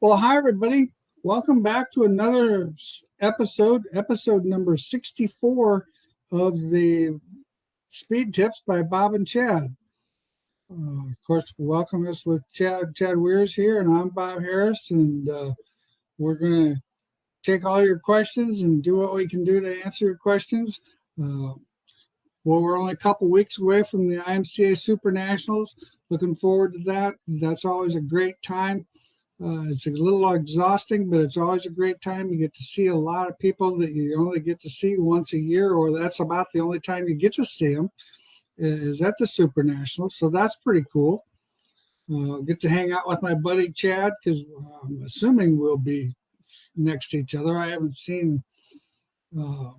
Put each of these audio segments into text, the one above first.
Well, hi, everybody. Welcome back to another episode number 64 of the Speed Tips by Bob and Chad. Of course, welcome us with Chad Weirs here, and I'm Bob Harris, and we're going to take all your questions and do what we can do to answer your questions. Well, we're only a couple weeks away from the IMCA Super Nationals. Looking forward to that. That's always a great time. It's a little exhausting, but it's always a great time. You get to see a lot of people that you only get to see once a year, or that's about the only time you get to see them is at the Super Nationals. So that's pretty cool. Get to hang out with my buddy Chad because I'm assuming we'll be next to each other. I haven't seen a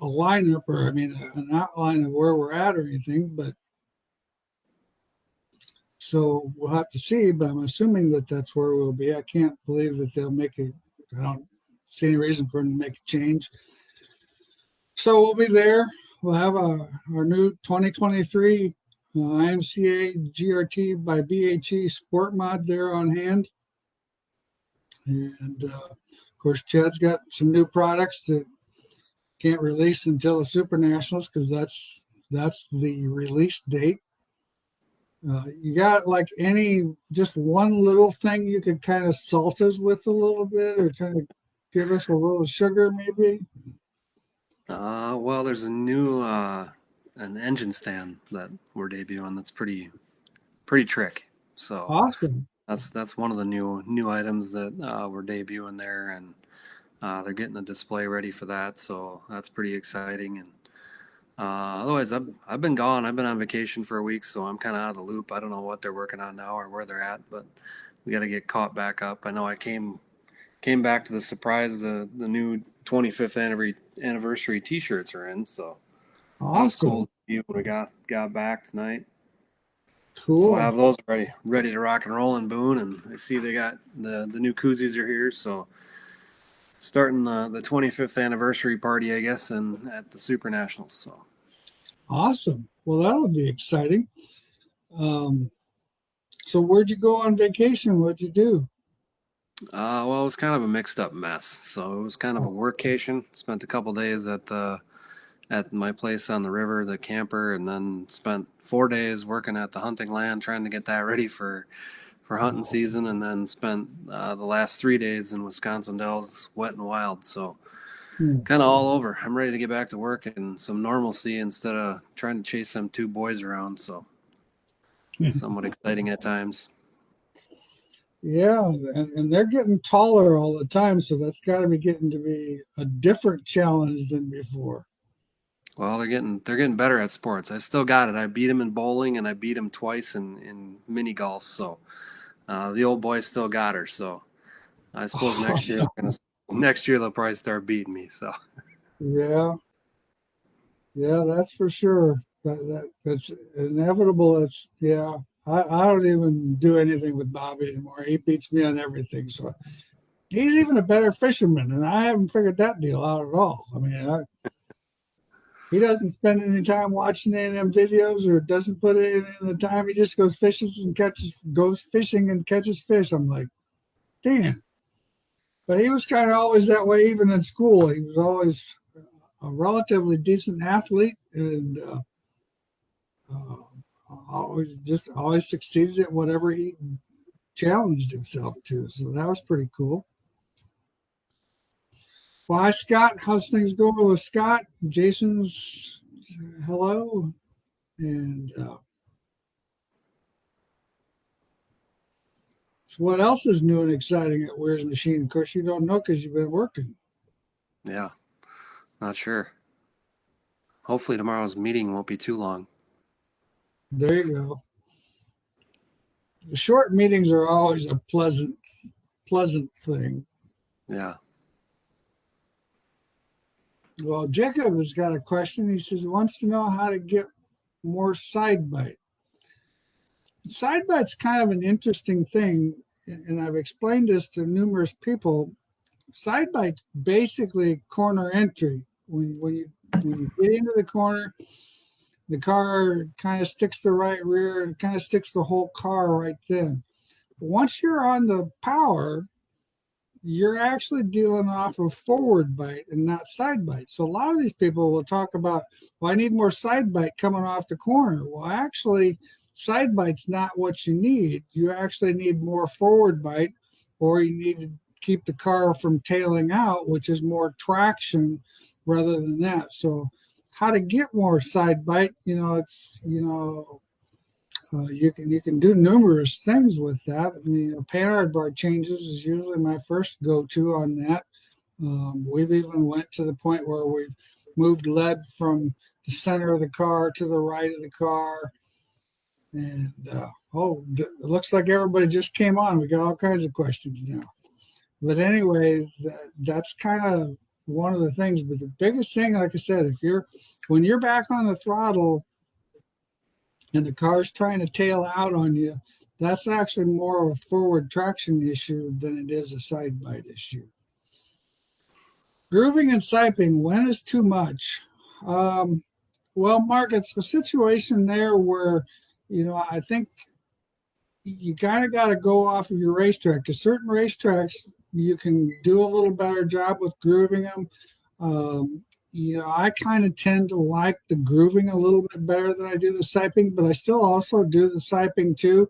lineup an outline of where we're at or anything, but so we'll have to see, but I'm assuming that that's where we'll be. I can't believe that they'll I don't see any reason for them to make a change. So we'll be there. We'll have our new 2023 IMCA GRT by BHE Sport Mod there on hand. And of course, Chad's got some new products that can't release until the Super Nationals because that's the release date. You got just one little thing you could kind of salt us with a little bit, or kind of give us a little sugar, maybe? Well, there's a new an engine stand that we're debuting that's pretty trick. So awesome. That's one of the new items that we're debuting there, and they're getting the display ready for that. So that's pretty exciting. And otherwise, I've been gone. I've been on vacation for a week, so I'm kind of out of the loop. I don't know what they're working on now or where they're at, but we got to get caught back up. I know I came back to the surprise the new 25th anniversary T-shirts are in, so awesome. Cool. When we got back tonight. Cool. So we'll have those ready to rock and roll in Boone, and I see they got the new koozies are here, so starting the 25th anniversary party, I guess, and at the Super Nationals. So awesome. Well, that'll be exciting. So where'd you go on vacation? What'd you do? Well, it was kind of a mixed up mess. So it was kind of a workcation. Spent a couple days at my place on the river, the Camper, and then spent 4 days working at the hunting land, trying to get that ready for hunting season, and then spent the last 3 days in Wisconsin Dells, wet and wild. So kind of all over. I'm ready to get back to work and some normalcy instead of trying to chase them two boys around. So somewhat exciting at times. Yeah, and they're getting taller all the time, so that's got to be getting to be a different challenge than before. Well, they're getting better at sports. I still got it. I beat them in bowling, and I beat them twice in mini golf. So the old boy still got her. So I suppose next year they'll probably start beating me. So yeah, that's for sure. That's inevitable. I don't even do anything with Bobby anymore. He beats me on everything. So he's even a better fisherman, and I haven't figured that deal out at all. I mean, he doesn't spend any time watching any of them videos, or doesn't put it in the time. He just goes fishing and catches fish. I'm like, damn. But he was kind of always that way, even in school. He was always a relatively decent athlete, and always succeeded at whatever he challenged himself to. So that was pretty cool. Well, hi, Scott. How's things going with Scott? Jason's hello. And so what else is new and exciting at Weirs Machine? Of course, you don't know because you've been working. Yeah, not sure. Hopefully tomorrow's meeting won't be too long. There you go. The short meetings are always a pleasant thing. Yeah. Well, Jacob has got a question. He says he wants to know how to get more side bite. Side bite's kind of an interesting thing, and I've explained this to numerous people. Side bite's basically corner entry. When you get into the corner, the car kind of sticks the right rear and kind of sticks the whole car right then. once you're on the power, you're actually dealing off of forward bite and not side bite. So a lot of these people will talk about, well, I need more side bite coming off the corner. Well, actually, side bite's not what you need. You actually need more forward bite, or you need to keep the car from tailing out, which is more traction rather than that. So how to get more side bite, it's, you can do numerous things with that. I mean, panhard bar changes is usually my first go-to on that. We've even went to the point where we've moved lead from the center of the car to the right of the car. And it looks like everybody just came on. We got all kinds of questions now. But anyway, that's kind of one of the things. But the biggest thing, like I said, when you're back on the throttle and the car's trying to tail out on you, that's actually more of a forward traction issue than it is a side bite issue. Grooving and siping, when is too much? Well, Mark, it's a situation there where, I think you kind of got to go off of your racetrack, because certain racetracks, you can do a little better job with grooving them. I kind of tend to like the grooving a little bit better than I do the siping, but I still also do the siping too.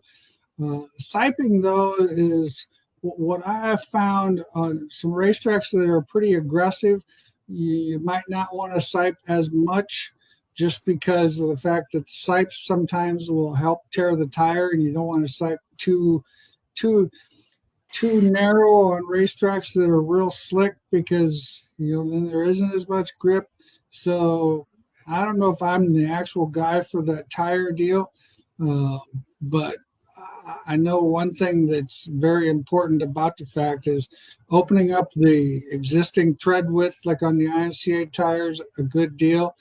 Siping, though, is what I have found on some racetracks that are pretty aggressive. You might not want to sipe as much, just because of the fact that sipes sometimes will help tear the tire, and you don't want to sipe too narrow on racetracks that are real slick, because then there isn't as much grip. So I don't know if I'm the actual guy for that tire deal, but I know one thing that's very important about the fact is opening up the existing tread width, like on the IMCA tires, a good deal.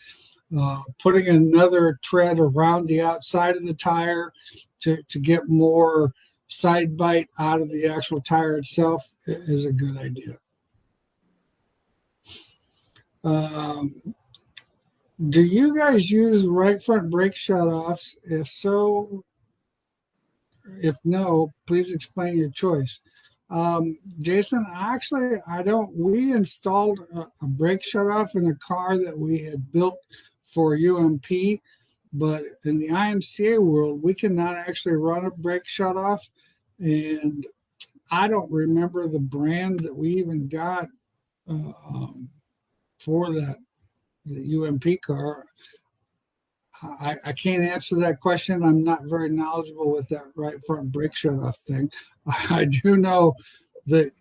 Putting another tread around the outside of the tire to get more side bite out of the actual tire itself is a good idea. Do you guys use right front brake shutoffs? If so, if no, please explain your choice. Jason, actually, I don't. We installed a brake shutoff in a car that we had built for UMP, but in the IMCA world, we cannot actually run a brake shutoff, and I don't remember the brand that we even got for the UMP car. I can't answer that question. I'm not very knowledgeable with that right front brake shutoff thing. I do know that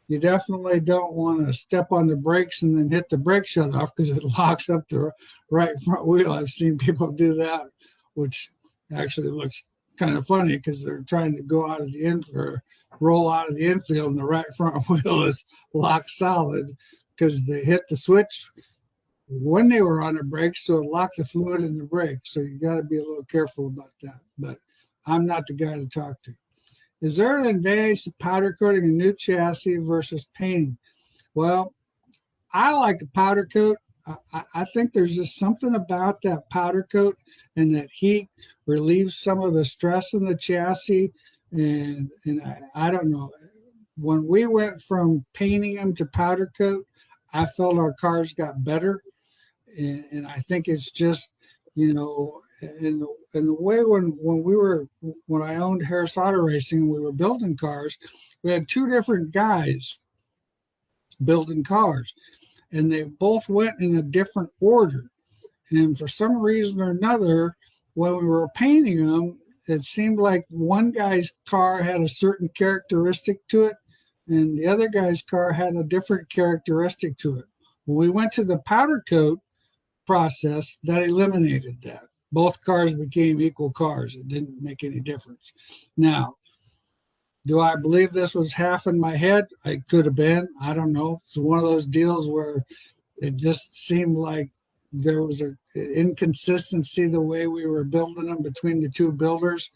you definitely don't want to step on the brakes and then hit the brake shutoff, because it locks up the right front wheel. I've seen people do that, which actually looks kind of funny, because they're trying to go out of the roll out of the infield, and the right front wheel is locked solid because they hit the switch when they were on the brakes, so it locked the fluid in the brake. So you got to be a little careful about that. But I'm not the guy to talk to. Is there an advantage to powder coating a new chassis versus painting? Well, I like a powder coat. I think there's just something about that powder coat, and that heat relieves some of the stress in the chassis. And I don't know. When we went from painting them to powder coat, I felt our cars got better. And I think it's just, in the way when I owned Harris Auto Racing and we were building cars, we had two different guys building cars, and they both went in a different order. And for some reason or another, when we were painting them, it seemed like one guy's car had a certain characteristic to it, and the other guy's car had a different characteristic to it. When we went to the powder coat process, that eliminated that. Both cars became equal cars. It didn't make any difference. Now, do I believe this was half in my head? It could have been. I don't know. It's one of those deals where it just seemed like there was an inconsistency the way we were building them between the two builders.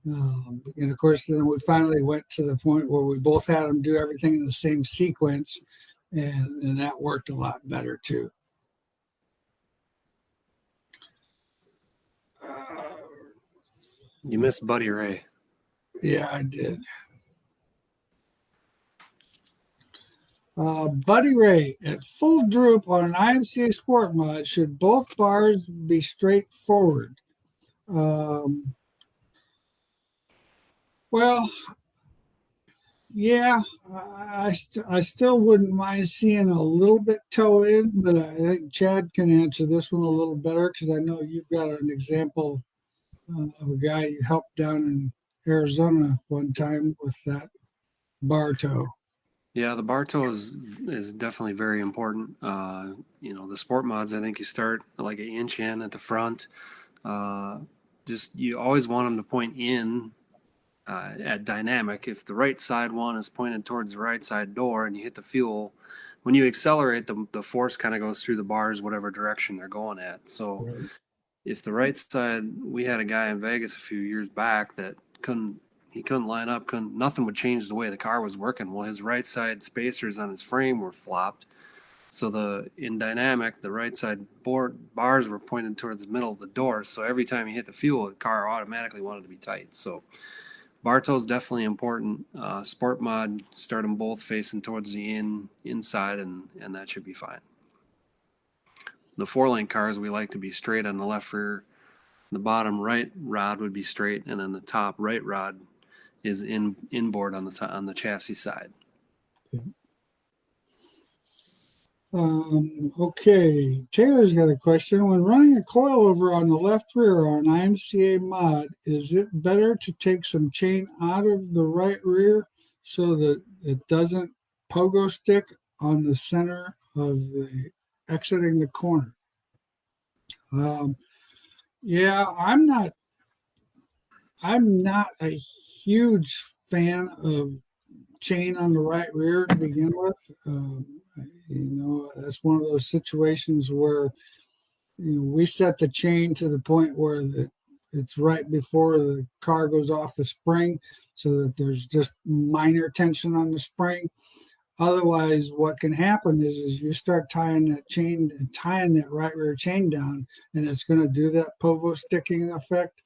And of course, then we finally went to the point where we both had them do everything in the same sequence, and that worked a lot better too. You missed Buddy Ray. Yeah, I did. Buddy Ray, at full droop on an IMCA Sport Mod, should both bars be straight forward? Um, well, yeah, I still wouldn't mind seeing a little bit toe in, but I think Chad can answer this one a little better because I know you've got an example of a guy you helped down in Arizona one time with that bar toe. Yeah, the bar toe is definitely very important. The sport mods, I think you start like an inch in at the front. Uh, just you always want them to point in at dynamic. If the right side one is pointed towards the right side door and you hit the fuel, when you accelerate, the force kind of goes through the bars, whatever direction they're going at. So Right. if the right side, we had a guy in Vegas a few years back that couldn't line up, nothing would change the way the car was working. Well, his right side spacers on his frame were flopped. So in dynamic, the right side bars were pointed towards the middle of the door. So every time you hit the fuel, the car automatically wanted to be tight. So bar toe is definitely important. Sport mod, start them both facing towards the inside, and that should be fine. The 4-lane cars, we like to be straight on the left rear. The bottom right rod would be straight, and then the top right rod is inboard on the chassis side. Okay, Taylor's got a question. When running a coilover on the left rear on IMCA mod, is it better to take some chain out of the right rear so that it doesn't pogo stick on the center of the exiting the corner? Yeah, I'm not a huge fan of chain on the right rear to begin with. That's one of those situations where we set the chain to the point where it's right before the car goes off the spring so that there's just minor tension on the spring. Otherwise, what can happen is you start tying that right rear chain down, and it's going to do that povo sticking effect.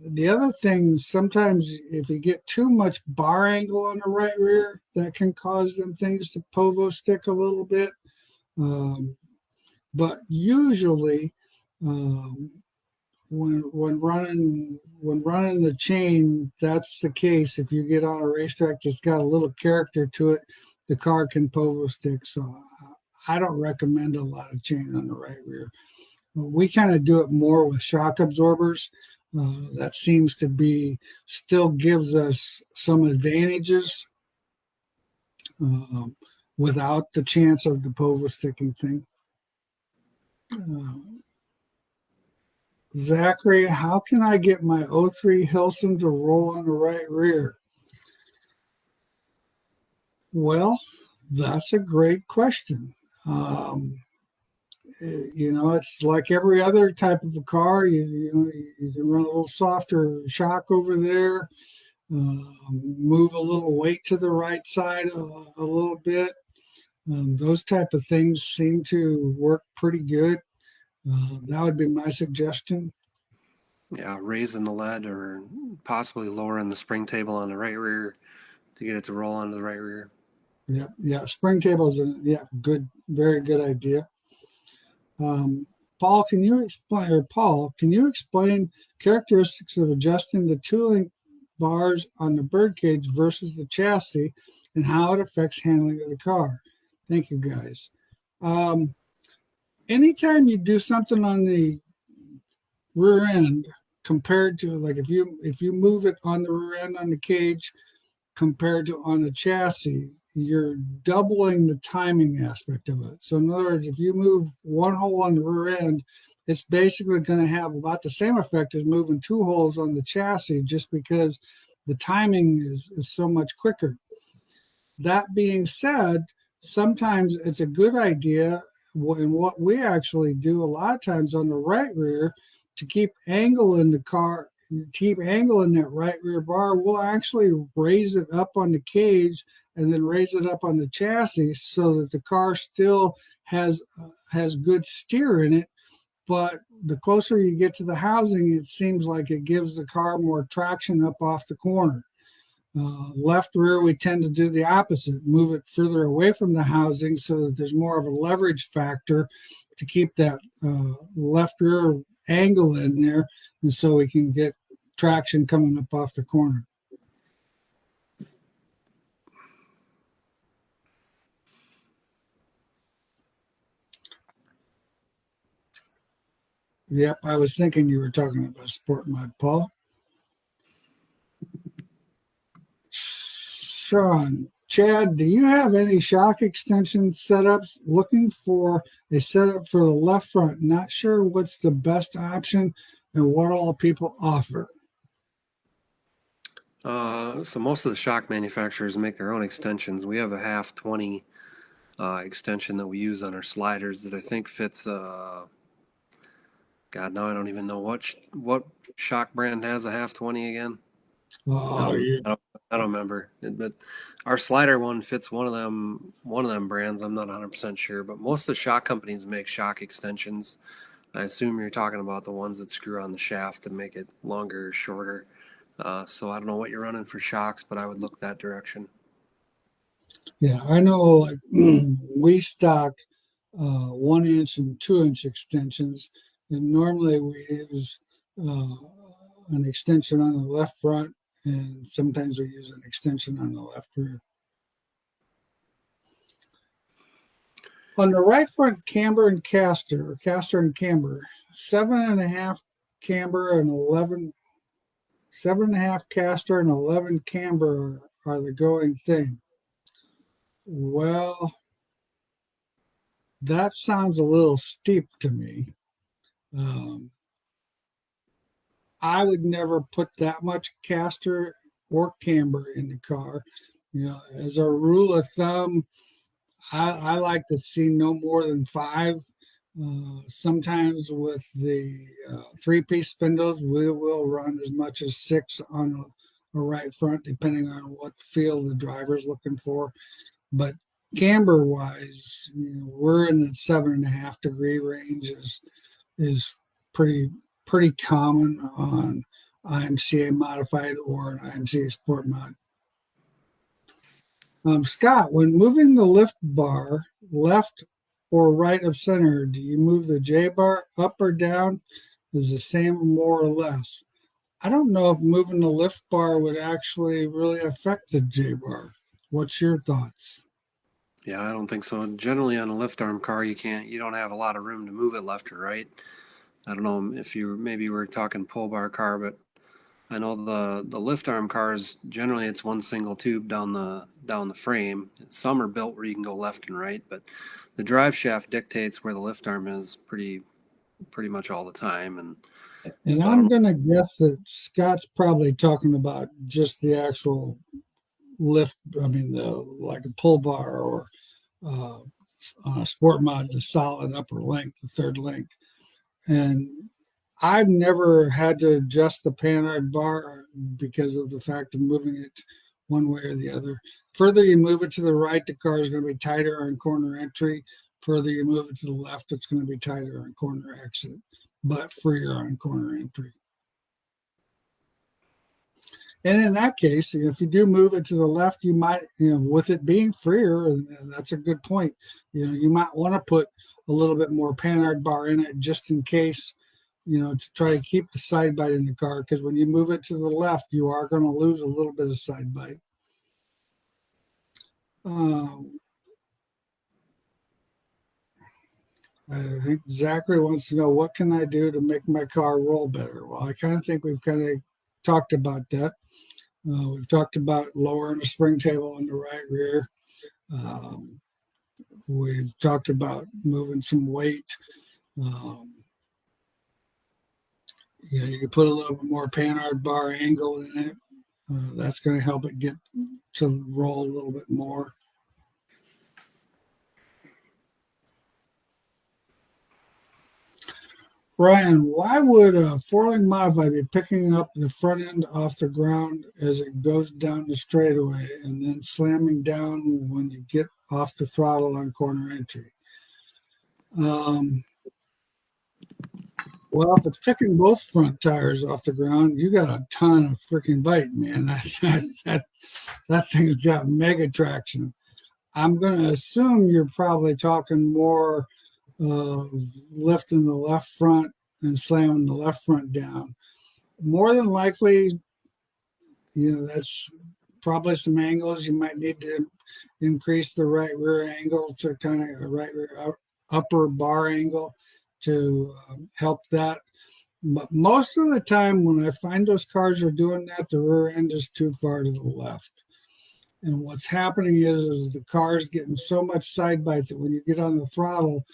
The other thing, sometimes if you get too much bar angle on the right rear, that can cause them things to povo stick a little bit. But usually, um, when running the chain, that's the case. If you get on a racetrack that's got a little character to it, the car can povo stick. So I don't recommend a lot of chain on the right rear. We kind of do it more with shock absorbers. That seems to be still gives us some advantages without the chance of the povo sticking thing. Zachary, how can I get my 03 Hilson to roll on the right rear? Well, that's a great question. It's like every other type of a car. You can run a little softer shock over there, move a little weight to the right side a little bit. Those type of things seem to work pretty good. That would be my suggestion. Yeah, raising the lead or possibly lowering the spring table on the right rear to get it to roll onto the right rear. Yeah. Spring tables, good, very good idea. Paul, can you explain characteristics of adjusting the tooling bars on the birdcage versus the chassis and how it affects handling of the car? Thank you, guys. Anytime you do something on the rear end compared to, like, if you move it on the rear end on the cage compared to on the chassis, you're doubling the timing aspect of it. So in other words, if you move one hole on the rear end, it's basically going to have about the same effect as moving 2 holes on the chassis, just because the timing is so much quicker. That being said, sometimes it's a good idea, and what we actually do a lot of times on the right rear, to keep angle in the car, keep angle in that right rear bar, we'll actually raise it up on the cage and then raise it up on the chassis so that the car still has good steer in it. But the closer you get to the housing, it seems like it gives the car more traction up off the corner. Left rear, we tend to do the opposite, move it further away from the housing so that there's more of a leverage factor to keep that left rear angle in there, and so we can get traction coming up off the corner. Yep, I was thinking you were talking about sport mod, Paul. Sean, Chad, do you have any shock extension setups? Looking for a setup for the left front. Not sure what's the best option and what all people offer. So most of the shock manufacturers make their own extensions. We have a half 20 extension that we use on our sliders that I think fits. God, now I don't even know what shock brand has a half 20 again. Oh, I don't remember, but our slider one fits one of them brands. I'm not 100% sure, but most of the shock companies make shock extensions. I assume you're talking about the ones that screw on the shaft to make it longer or shorter. So I don't know what you're running for shocks, but I would look that direction. yeah, I know. Like we stock 1 inch and 2 inch extensions, and normally we use an extension on the left front, and sometimes we use an extension on the left rear. On the right front, camber and caster, or caster and camber, 7.5 camber and 11, 7.5 caster and 11 camber are the going thing. Well, that sounds a little steep to me. I would never put that much caster or camber in the car. You know, as a rule of thumb, I like to see no more than 5. Sometimes with the 3-piece spindles, we will run as much as 6 on a right front, depending on what feel the driver's looking for. But camber wise, you know, we're in the 7.5 degree range is pretty common on IMCA modified or an IMCA sport mod. Scott, when moving the lift bar left or right of center, do you move the J bar up or down? Is the same more or less? I don't know if moving the lift bar would actually really affect the J bar. What's your thoughts? Yeah, I don't think so. Generally, on a lift arm car, you don't have a lot of room to move it left or right. I don't know if maybe we're talking pull bar car, but I know the lift arm cars generally it's one single tube down the frame. Some are built where you can go left and right, but the drive shaft dictates where the lift arm is pretty much all the time. And so I'm going to guess that Scott's probably talking about just the actual lift. I mean, like a pull bar or on a sport mod, the solid upper link, the third link. And I've never had to adjust the panhard bar because of the fact of moving it one way or the other. Further you move it to the right, the car is going to be tighter on corner entry. Further you move it to the left, it's going to be tighter on corner exit, but freer on corner entry. And in that case, if you do move it to the left, you might, with it being freer, and that's a good point, you might want to put a little bit more panhard bar in it just in case, to try to keep the side bite in the car, because when you move it to the left, you are going to lose a little bit of side bite. I think Zachary wants to know, what can I do to make my car roll better? Well, I kind of think we've kind of talked about that. We've talked about lowering the spring table on the right rear. We've talked about moving some weight. You can put a little bit more panhard bar angle in it. That's going to help it get to roll a little bit more. Ryan, why would a 4-link modified be picking up the front end off the ground as it goes down the straightaway and then slamming down when you get off the throttle on corner entry? Well, if it's picking both front tires off the ground, you got a ton of freaking bite, man. That thing's got mega traction. I'm going to assume you're probably talking more of lifting the left front and slamming the left front down. More than likely, that's probably some angles. You might need to increase the right rear angle to kind of a right rear upper bar angle to help that. But most of the time when I find those cars are doing that, the rear end is too far to the left. And what's happening is the car is getting so much side bite that when you get on the throttle,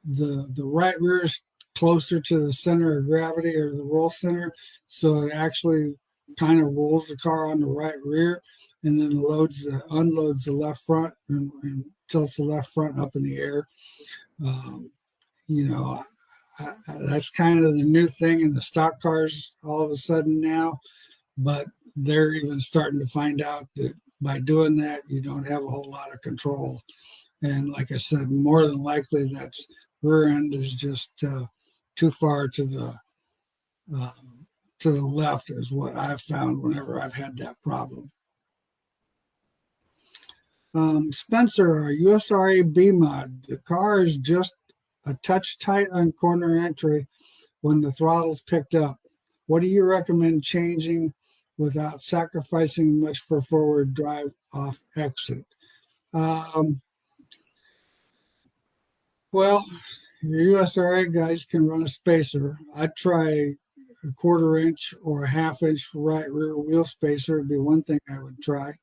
the right rear is closer to the center of gravity or the roll center. So it actually kind of rolls the car on the right rear and then unloads the left front and tilts the left front up in the air. That's kind of the new thing in the stock cars all of a sudden now, but they're even starting to find out that by doing that, you don't have a whole lot of control. And like I said, more than likely, that's rear end is just too far to the left is what I've found whenever I've had that problem. Spencer, USRA B mod. The car is just a touch tight on corner entry when the throttle's picked up. What do you recommend changing without sacrificing much for forward drive off exit? Well, your USRA guys can run a spacer. I'd try a 1/4 inch or a 1/2 inch right rear wheel spacer would be one thing I would try.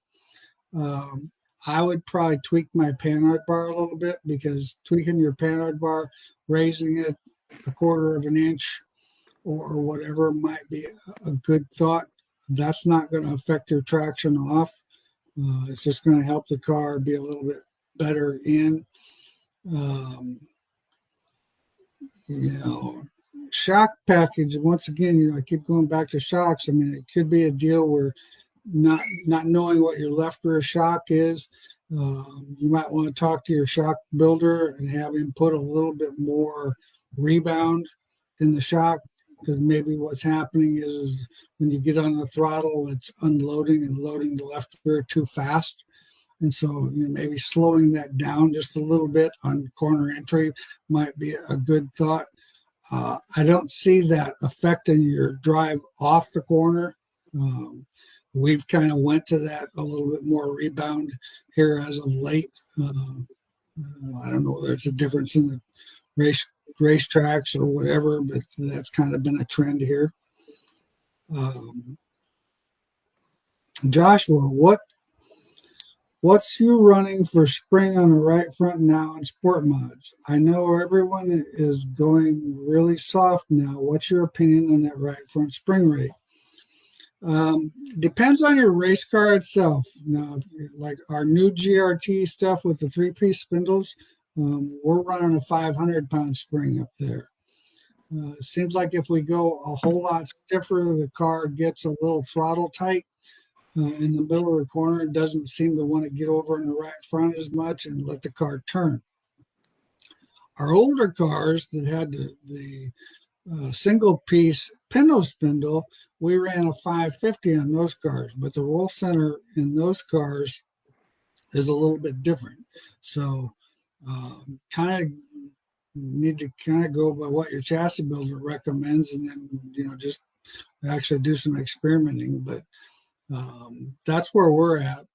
I would probably tweak my panhard bar a little bit because tweaking your panhard bar, raising it a 1/4 of an inch or whatever might be a good thought. That's not going to affect your traction off. It's just going to help the car be a little bit better in. Shock package. Once again, I keep going back to shocks. I mean, it could be a deal where not knowing what your left rear shock is, you might want to talk to your shock builder and have him put a little bit more rebound in the shock, because maybe what's happening is when you get on the throttle, it's unloading and loading the left rear too fast. And so maybe slowing that down just a little bit on corner entry might be a good thought. I don't see that affecting your drive off the corner. We've kind of went to that a little bit more rebound here as of late. I don't know whether it's a difference in the racetracks or whatever, but that's kind of been a trend here. Joshua, what's you running for spring on the right front now in sport mods? I know everyone is going really soft now. What's your opinion on that right front spring rate? Depends on your race car itself. Now, like our new GRT stuff with the 3-piece spindles, we're running a 500-pound spring up there. It seems like if we go a whole lot stiffer, the car gets a little throttle tight in the middle of the corner. It doesn't seem to want to get over in the right front as much and let the car turn. Our older cars that had the single-piece pinto spindle, we ran a 550 on those cars, but the roll center in those cars is a little bit different. So kind of need to kind of go by what your chassis builder recommends, and then just actually do some experimenting. But that's where we're at.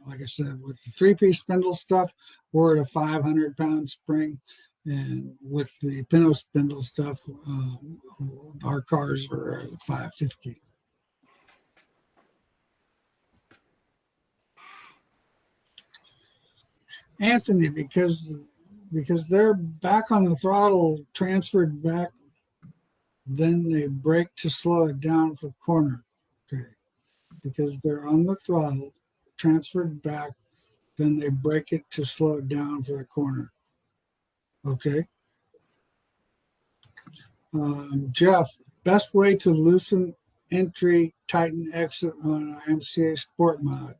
Like I said, with the 3-piece spindle stuff, we're at a 500-pound spring. And with the pinto spindle stuff, our cars are 550. Anthony, because they're back on the throttle, transferred back, then they brake to slow it down for corner. Okay, because they're on the throttle, transferred back, then they brake it to slow it down for the corner. Okay. Jeff, best way to loosen entry, tighten exit on an IMCA Sport mod.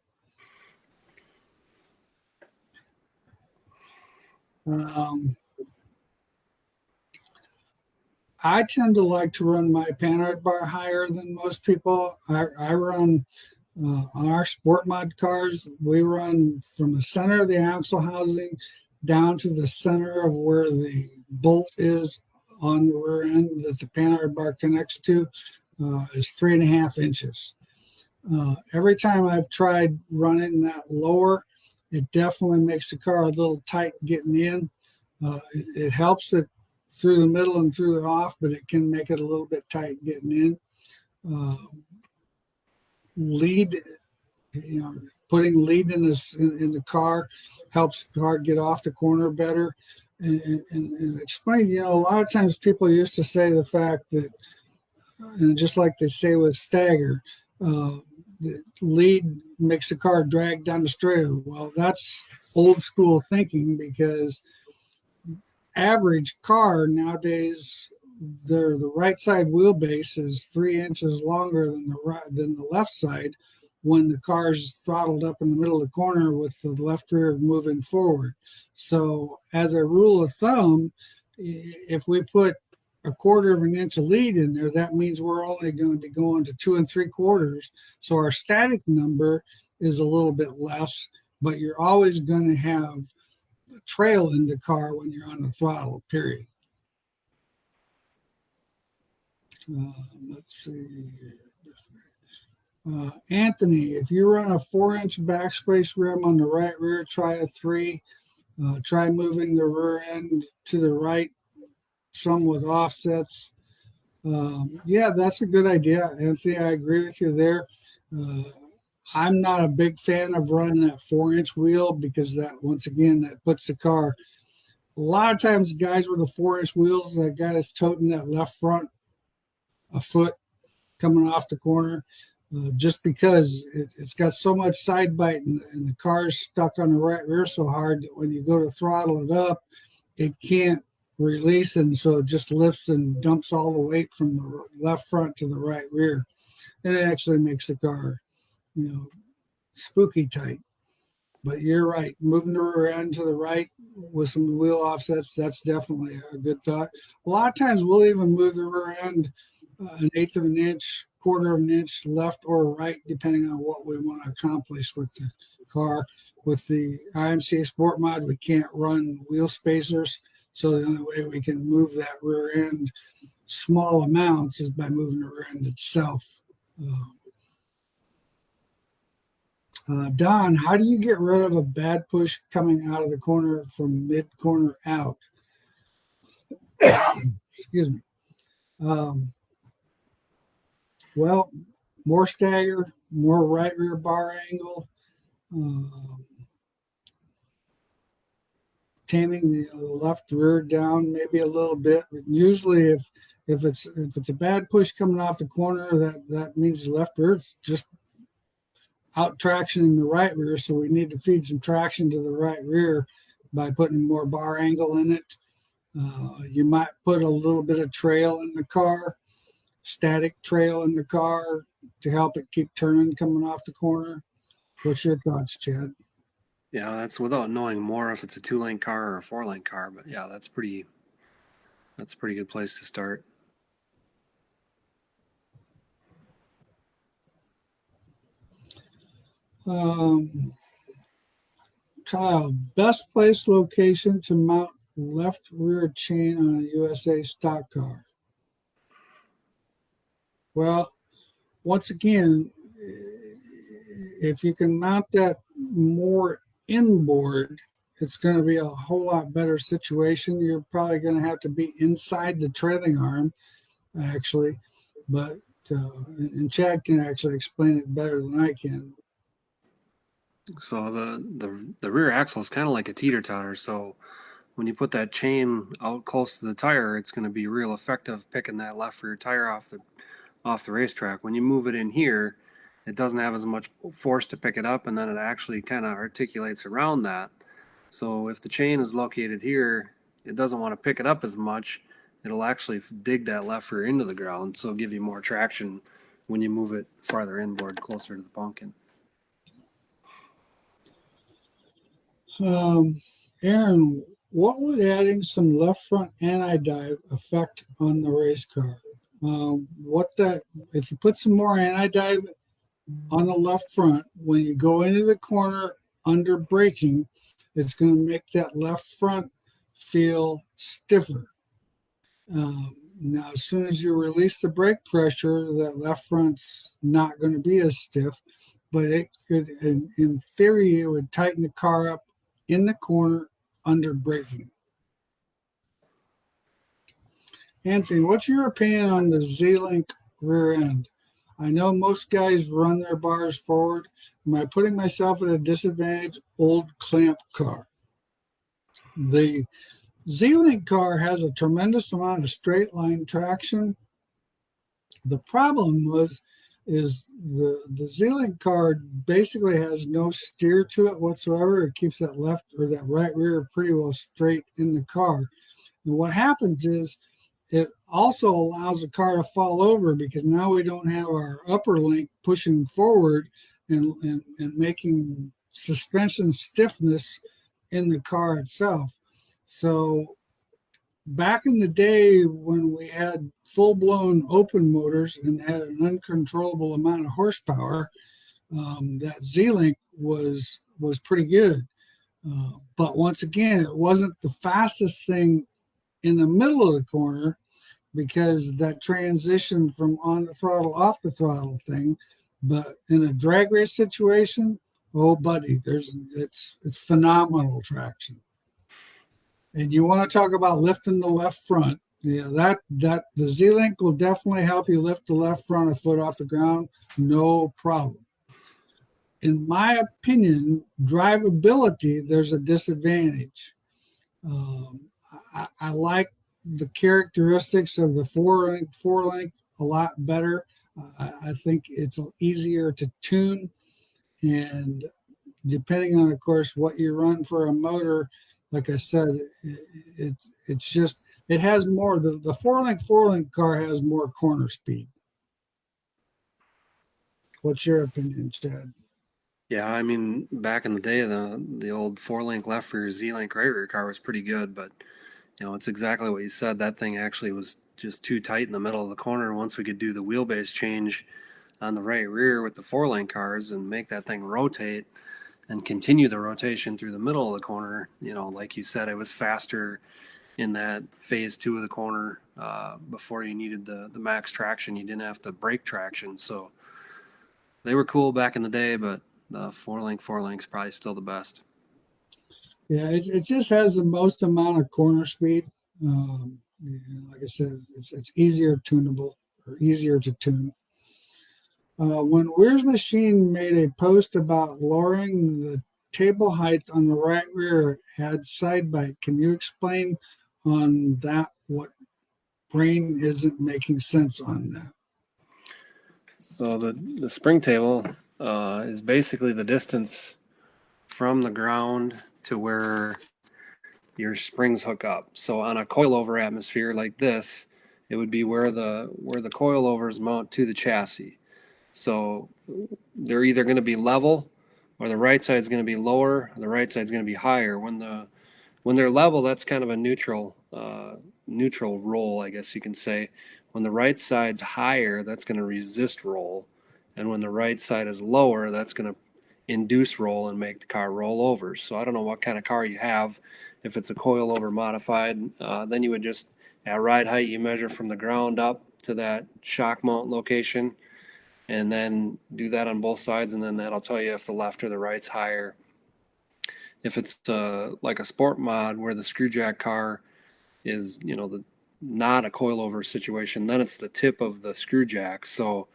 I tend to like to run my panhard bar higher than most people. I run on our sport mod cars. We run from the center of the axle housing down to the center of where the bolt is on the rear end that the panhard bar connects to is 3.5 inches. Every time I've tried running that lower, it definitely makes the car a little tight getting in. It helps it through the middle and through the off, but it can make it a little bit tight getting in. Lead, putting lead in the car helps the car get off the corner better. And explain, a lot of times people used to say the fact that, and just like they say with stagger, the lead makes the car drag down the straightaway. Well, that's old school thinking, because average car nowadays, the right side wheelbase is 3 inches longer than the left side when the car's throttled up in the middle of the corner with the left rear moving forward. So as a rule of thumb, if we put 1/4 inch of lead in there, that means we're only going to go into 2 3/4. So our static number is a little bit less, but you're always going to have a trail in the car when you're on the throttle, period. Let's see. Anthony, if you run a 4-inch backspace rim on the right rear, try a 3. Try moving the rear end to the right, some with offsets. Yeah, that's a good idea, Anthony. I agree with you there. I'm not a big fan of running that 4-inch wheel, because that, once again, that puts the car. A lot of times, guys with the 4-inch wheels, that guy that's toting that left front a foot coming off the corner, just because it's got so much side bite, and the car's stuck on the right rear so hard that when you go to throttle it up, it can't release, and so it just lifts and dumps all the weight from the left front to the right rear, and it actually makes the car, spooky tight. But you're right, moving the rear end to the right with some wheel offsets, that's definitely a good thought. A lot of times we'll even move the rear end 1/8 of an inch, 1/4 of an inch left or right, depending on what we want to accomplish with the car. With the IMCA Sport Mod, we can't run wheel spacers, so the only way we can move that rear end small amounts is by moving the rear end itself. Don, how do you get rid of a bad push coming out of the corner from mid-corner out? Excuse me. Well, more stagger, more right rear bar angle, taming the left rear down maybe a little bit. But usually, if it's a bad push coming off the corner, that means the left rear is just out tractioning the right rear. So we need to feed some traction to the right rear by putting more bar angle in it. You might put a little bit of trail in the car, static trail in the car, to help it keep turning coming off the corner. What's your thoughts, Chad? Yeah, that's without knowing more if it's a 2-lane car or a 4-lane car, but yeah, that's a pretty good place to start. Kyle, best place location to mount left rear chain on a USA stock car. Well, once again, if you can mount that more inboard, it's going to be a whole lot better situation. You're probably going to have to be inside the trailing arm, actually, but and Chad can actually explain it better than I can. So the rear axle is kind of like a teeter-totter. So when you put that chain out close to the tire, it's going to be real effective picking that left rear tire off the racetrack. When you move it in here, it doesn't have as much force to pick it up, and then it actually kind of articulates around that. So if the chain is located here, it doesn't want to pick it up as much. It'll actually dig that left rear into the ground, so it'll give you more traction when you move it farther inboard, closer to the pumpkin. Aaron, what would adding some left front anti-dive affect on the race car? If you put some more anti-dive on the left front, when you go into the corner under braking, it's going to make that left front feel stiffer. Now, as soon as you release the brake pressure, that left front's not going to be as stiff, but it could, in theory, it would tighten the car up in the corner under braking. Anthony, what's your opinion on the Z-Link rear end? I know most guys run their bars forward. Am I putting myself at a disadvantage? Old clamp car. The Z-Link car has a tremendous amount of straight line traction. The problem is the Z-Link car basically has no steer to it whatsoever. It keeps that left or that right rear pretty well straight in the car. And what happens is it also allows the car to fall over because now we don't have our upper link pushing forward and making suspension stiffness in the car itself. So back in the day when we had full-blown open motors and had an uncontrollable amount of horsepower, that Z-Link was pretty good. But once again, it wasn't the fastest thing in the middle of the corner because that transition from on the throttle, off the throttle thing. But in a drag race situation, oh buddy, it's phenomenal traction. And you want to talk about lifting the left front. Yeah, that the Z-Link will definitely help you lift the left front a foot off the ground, no problem. In my opinion, drivability, there's a disadvantage. I like the characteristics of the four link a lot better. I think it's easier to tune, and depending on, of course, what you run for a motor, like I said, it's just it has more. The four link car has more corner speed. What's your opinion, Chad? Yeah, I mean, back in the day, the old 4-link left rear Z-Link right rear car was pretty good, but it's exactly what you said. That thing actually was just too tight in the middle of the corner. Once we could do the wheelbase change on the right rear with the 4-link cars and make that thing rotate and continue the rotation through the middle of the corner, like you said, it was faster in that phase 2 of the corner before you needed the max traction. You didn't have to brake traction. So they were cool back in the day, but the 4-link is probably still the best. Yeah, it just has the most amount of corner speed. Like I said, it's easier tunable or easier to tune. When Weir's Machine made a post about lowering the table height on the right rear had side bite, can you explain on that what brain isn't making sense on that? So the spring table is basically the distance from the ground to where your springs hook up. So on a coilover atmosphere like this, it would be where the coilovers mount to the chassis. So they're either going to be level, or the right side is going to be lower, or the right side is going to be higher. When they're level, that's kind of a neutral roll, I guess you can say. When the right side's higher, that's going to resist roll, and when the right side is lower, that's going to induce roll and make the car roll over. So I don't know what kind of car you have. If it's a coilover modified, then you would just at ride height you measure from the ground up to that shock mount location, and then do that on both sides, and then that'll tell you if the left or the right's higher. If it's like a sport mod where the screw jack car is not a coilover situation, then it's the tip of the screw jack. So,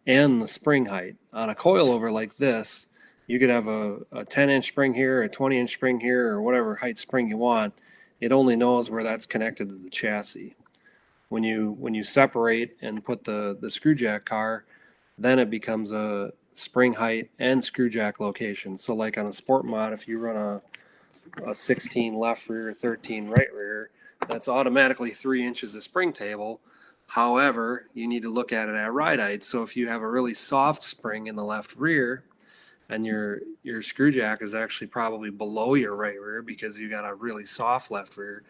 and the spring height on a coilover like this, you could have a 10-inch spring here, a 20-inch spring here, or whatever height spring you want. It only knows where that's connected to the chassis. When you separate and put the screw jack car, then it becomes a spring height and screw jack location. So like on a sport mod, if you run a 16 left rear, 13 right rear, that's automatically 3 inches of spring table. However, you need to look at it at ride height. So if you have a really soft spring in the left rear, and your screw jack is actually probably below your right rear because you got a really soft left rear,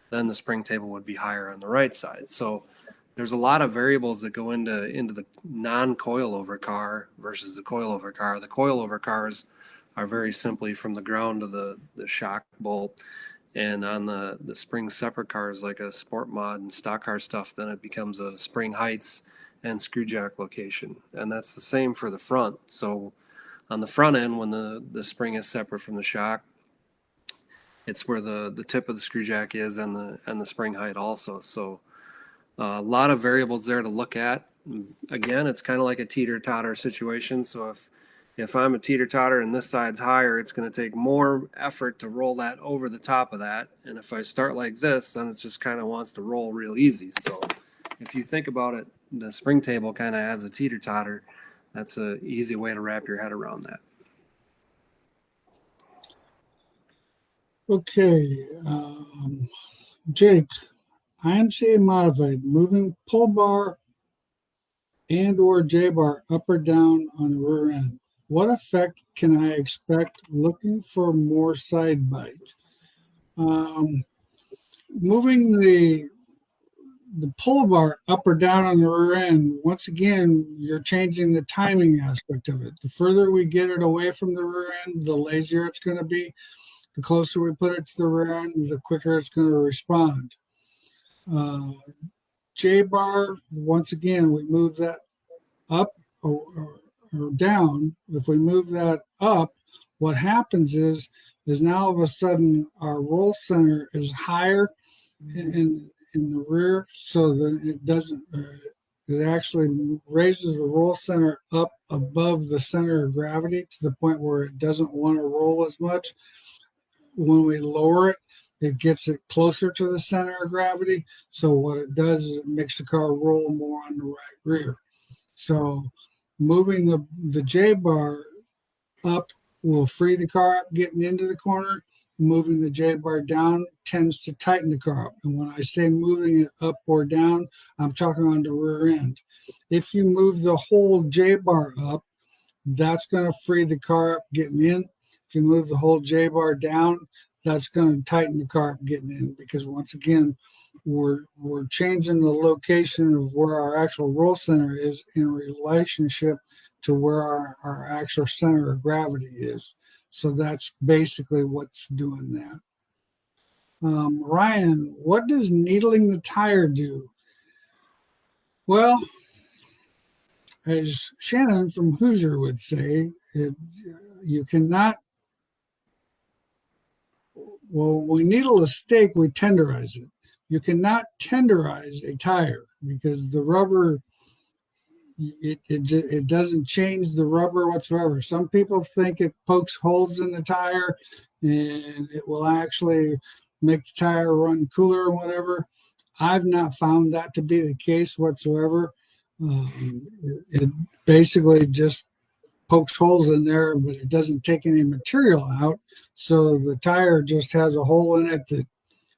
then the spring table would be higher on the right side. So there's a lot of variables that go into the non-coilover car versus the coilover car. The coilover cars are very simply from the ground to the shock bolt. And on the spring separate cars like a sport mod and stock car stuff, then it becomes a spring heights and screw jack location. And that's the same for the front. So on the front end, when the spring is separate from the shock, it's where the tip of the screw jack is and the spring height also. So a lot of variables there to look at. Again, it's kind of like a teeter-totter situation. So if I'm a teeter-totter and this side's higher, it's going to take more effort to roll that over the top of that. And if I start like this, then it just kind of wants to roll real easy. So if you think about it, the spring table kind of as a teeter-totter, that's an easy way to wrap your head around that. Okay, Jake, IMCA modified, moving pull bar and or J-bar up or down on the rear end. What effect can I expect? Looking for more side bite. Moving the pull bar up or down on the rear end, once again, you're changing the timing aspect of it. The further we get it away from the rear end, the lazier it's going to be. The closer we put it to the rear end, the quicker it's going to respond. J-bar, once again, we move that up or down. If we move that up, what happens is now all of a sudden our roll center is higher in the rear, so that it doesn't. It actually raises the roll center up above the center of gravity to the point where it doesn't want to roll as much. When we lower it, it gets it closer to the center of gravity. So what it does is it makes the car roll more on the right rear. So moving the J-bar up will free the car up getting into the corner. Moving the J-bar down tends to tighten the car up. And when I say moving it up or down, I'm talking on the rear end. If you move the whole J-bar up, that's going to free the car up getting in. If you move the whole J-bar down, that's going to tighten the car up getting in, because once again, we're changing the location of where our actual roll center is in relationship to where our actual center of gravity is. So that's basically what's doing that. Ryan, what does needling the tire do? Well, as Shannon from Hoosier would say, you cannot. Well, we needle a steak, we tenderize it. You cannot tenderize a tire because the rubber, it doesn't change the rubber whatsoever. Some people think it pokes holes in the tire and it will actually make the tire run cooler or whatever. I've not found that to be the case whatsoever. It basically just pokes holes in there, but it doesn't take any material out. So the tire just has a hole in it that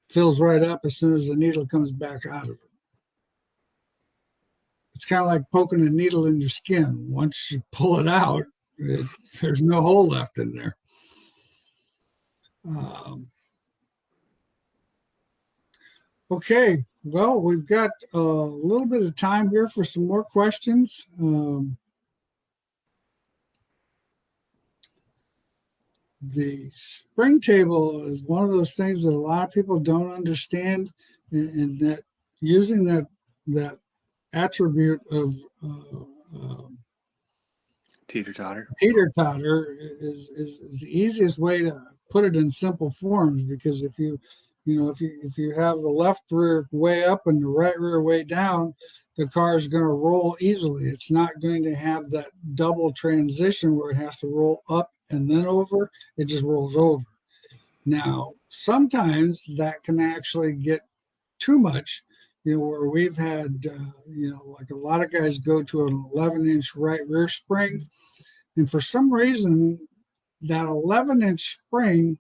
fills right up as soon as the needle comes back out of it. It's kind of like poking a needle in your skin. Once you pull it out, there's no hole left in there. Okay, well, we've got a little bit of time here for some more questions. The spring table is one of those things that a lot of people don't understand, and that using that attribute of Teeter-totter is the easiest way to put it in simple forms, because if you have the left rear way up and the right rear way down, the car is going to roll easily. It's not going to have that double transition where it has to roll up and then over. It just rolls over. Now, sometimes that can actually get too much, where we've had, like a lot of guys go to an 11-inch right rear spring. And for some reason, that 11-inch spring,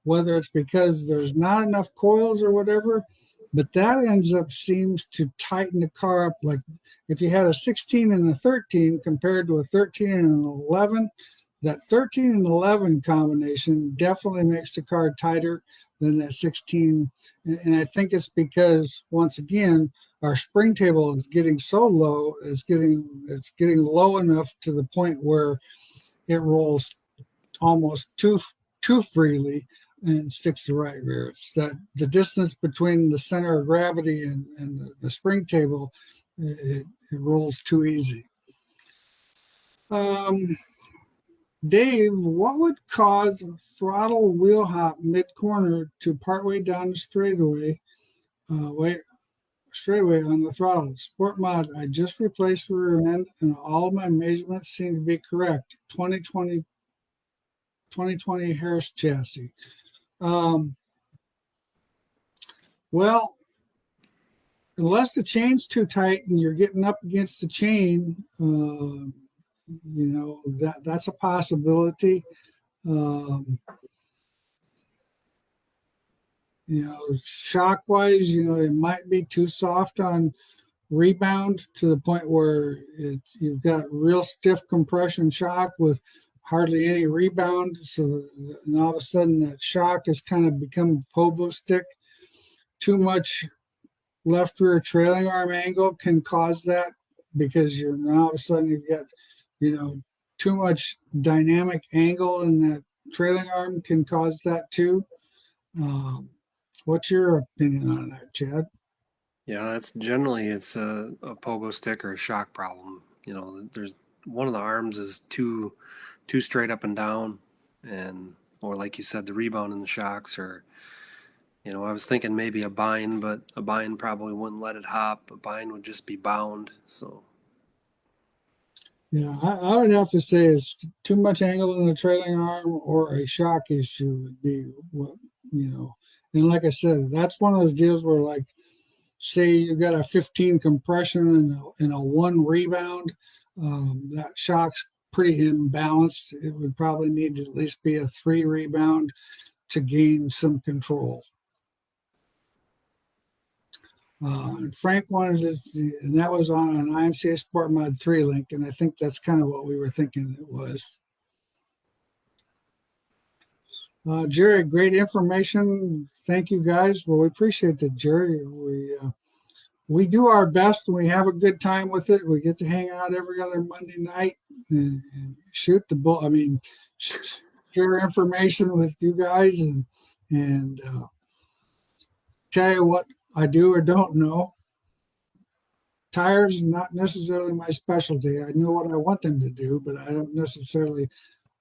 whether it's because there's not enough coils or whatever, but that ends up seems to tighten the car up. Like if you had a 16 and a 13 compared to a 13 and an 11, that 13 and 11 combination definitely makes the car tighter than that 16. And I think it's because, once again, our spring table is getting so low, it's getting low enough to the point where it rolls almost too freely and sticks to right rear. It's that the distance between the center of gravity and the spring table, it rolls too easy. Dave, what would cause a throttle wheel hop mid-corner to partway down the straightaway on the throttle? Sport mod, I just replaced the rear end and all of my measurements seem to be correct. 2020 Harris chassis. Well, unless the chain's too tight and you're getting up against the chain, that's a possibility. Shock wise, it might be too soft on rebound to the point where you've got real stiff compression shock with hardly any rebound. And all of a sudden that shock has kind of become a povo stick. Too much left rear trailing arm angle can cause that, because now all of a sudden you've got, too much dynamic angle in that trailing arm can cause that too. What's your opinion on that, Chad? Yeah, it's a pogo stick or a shock problem. There's one of the arms is too straight up and down, or like you said, the rebound in the shocks, or I was thinking maybe a bind, but a bind probably wouldn't let it hop. A bind would just be bound. So yeah, I would have to say it's too much angle in the trailing arm or a shock issue would be what, and like I said, that's one of those deals where, like, say you got a 15 compression and a 1 rebound, that shock's pretty imbalanced. It would probably need to at least be a 3 rebound to gain some control. And Frank wanted it, and that was on an IMCA Sport Mod 3 link, and I think that's kind of what we were thinking it was. Jerry, great information. Thank you, guys. Well, we appreciate that, Jerry. We do our best, and we have a good time with it. We get to hang out every other Monday night and shoot the bull. I mean, share information with you guys and tell you what I do or don't know. Tires is not necessarily my specialty. I know what I want them to do, but I don't necessarily.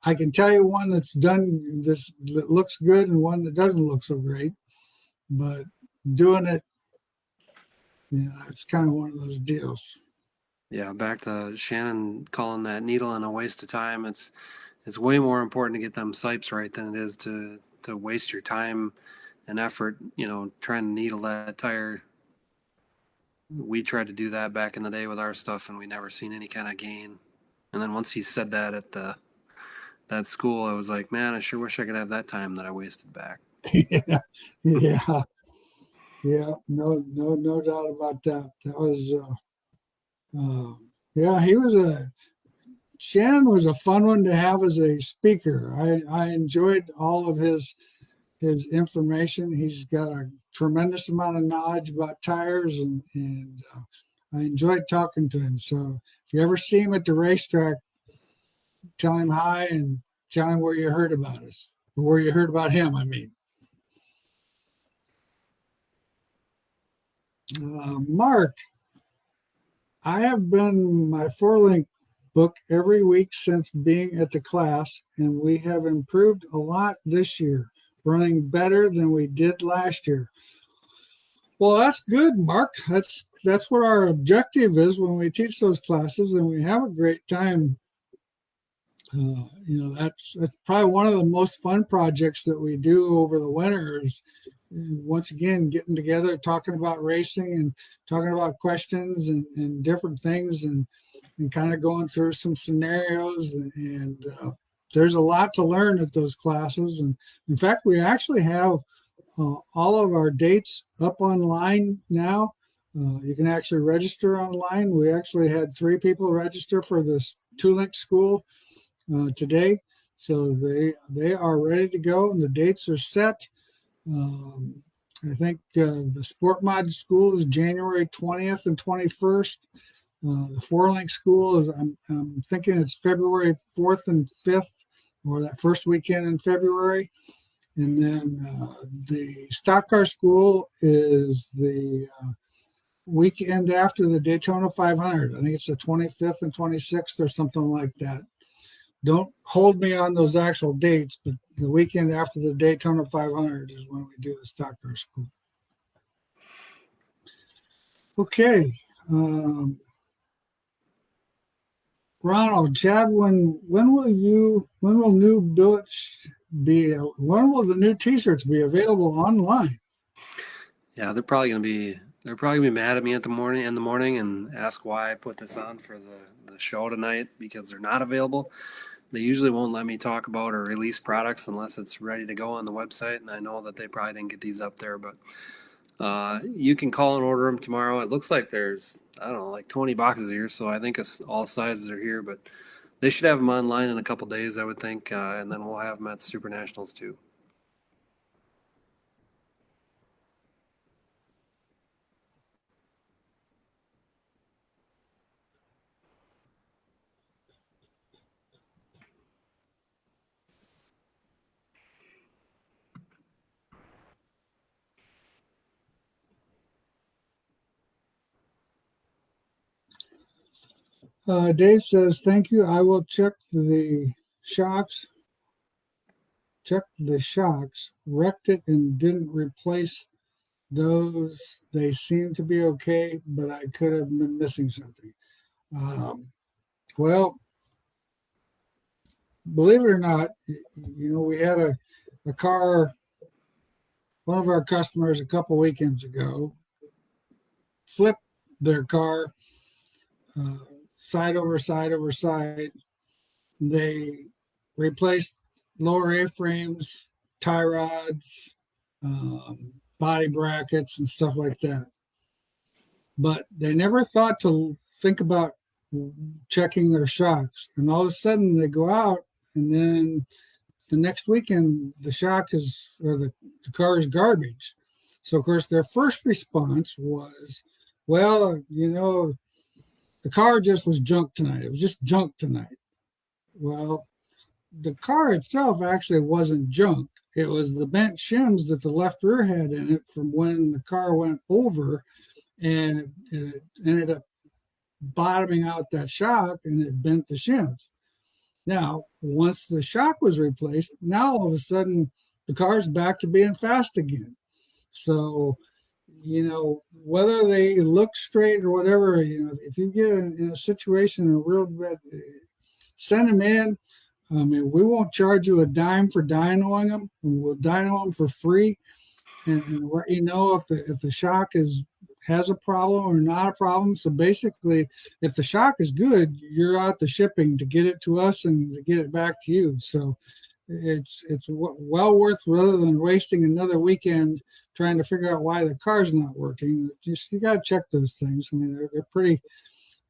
I can tell you one that's done this that looks good and one that doesn't look so great. But doing it, it's kind of one of those deals. yeah, back to Shannon calling that needling a waste of time. It's way more important to get them sipes right than it is to waste your time and effort, trying to needle that tire. We tried to do that back in the day with our stuff, and we never seen any kind of gain. And then once he said that at that school, I was like, man, I sure wish I could have that time that I wasted back. Yeah. No doubt about that. That was, Shannon was a fun one to have as a speaker. I enjoyed all of his information. He's got a tremendous amount of knowledge about tires, and I enjoyed talking to him. So if you ever see him at the racetrack, tell him hi and tell him where you heard about us, or where you heard about him, I mean. Mark, I have been my 4-link book every week since being at the class, and we have improved a lot this year, running better than we did last year. Well, that's good, Mark. That's what our objective is when we teach those classes, and we have a great time. That's probably one of the most fun projects that we do over the winter is, once again, getting together, talking about racing and talking about questions and different things, and kind of going through some scenarios. And there's a lot to learn at those classes. And in fact, we actually have all of our dates up online now. You can actually register online. We actually had 3 people register for this 2-link school today. So they are ready to go, and the dates are set. I think the Sport Mod School is January 20th and 21st. The Four Link School is, I'm thinking it's February 4th and 5th, or that first weekend in February. And then the Stock Car School is the weekend after the Daytona 500. I think it's the 25th and 26th or something like that. Don't hold me on those actual dates, but the weekend after the Daytona 500 is when we do the Stock Car School. Okay. Ronald, Chad, when will new billets be? When will the new T-shirts be available online? Yeah, they're probably gonna be mad at me in the morning and ask why I put this on for the show tonight, because they're not available. They usually won't let me talk about or release products unless it's ready to go on the website, and I know that they probably didn't get these up there, but you can call and order them tomorrow. It looks like there's, I don't know, like 20 boxes here, so I think all sizes are here, but they should have them online in a couple days, I would think, and then we'll have them at Super Nationals too. Dave says, thank you. I will check the shocks. Checked the shocks, wrecked it, and didn't replace those. They seem to be okay, but I could have been missing something. Well, believe it or not, we had a car, one of our customers a couple weekends ago flipped their car side over side over side. They replaced lower A-frames, tie rods, body brackets, and stuff like that. But they never thought to think about checking their shocks. And all of a sudden they go out, and then the next weekend the car is garbage. So of course their first response was, well, the car just was junk tonight. It was just junk tonight. Well, the car itself actually wasn't junk. It was the bent shims that the left rear had in it from when the car went over, and it ended up bottoming out that shock, and it bent the shims. Now, once the shock was replaced, now all of a sudden the car's back to being fast again. So, whether they look straight or whatever, if you get in a situation in a real bad, send them in. I mean, we won't charge you a dime for dynoing them. We'll dyno them for free, and let you know if the shock has a problem or not a problem. So basically, if the shock is good, you're out the shipping to get it to us and to get it back to you. So it's well worth, rather than wasting another weekend trying to figure out why the car's not working. You got to check those things. I mean, they're pretty.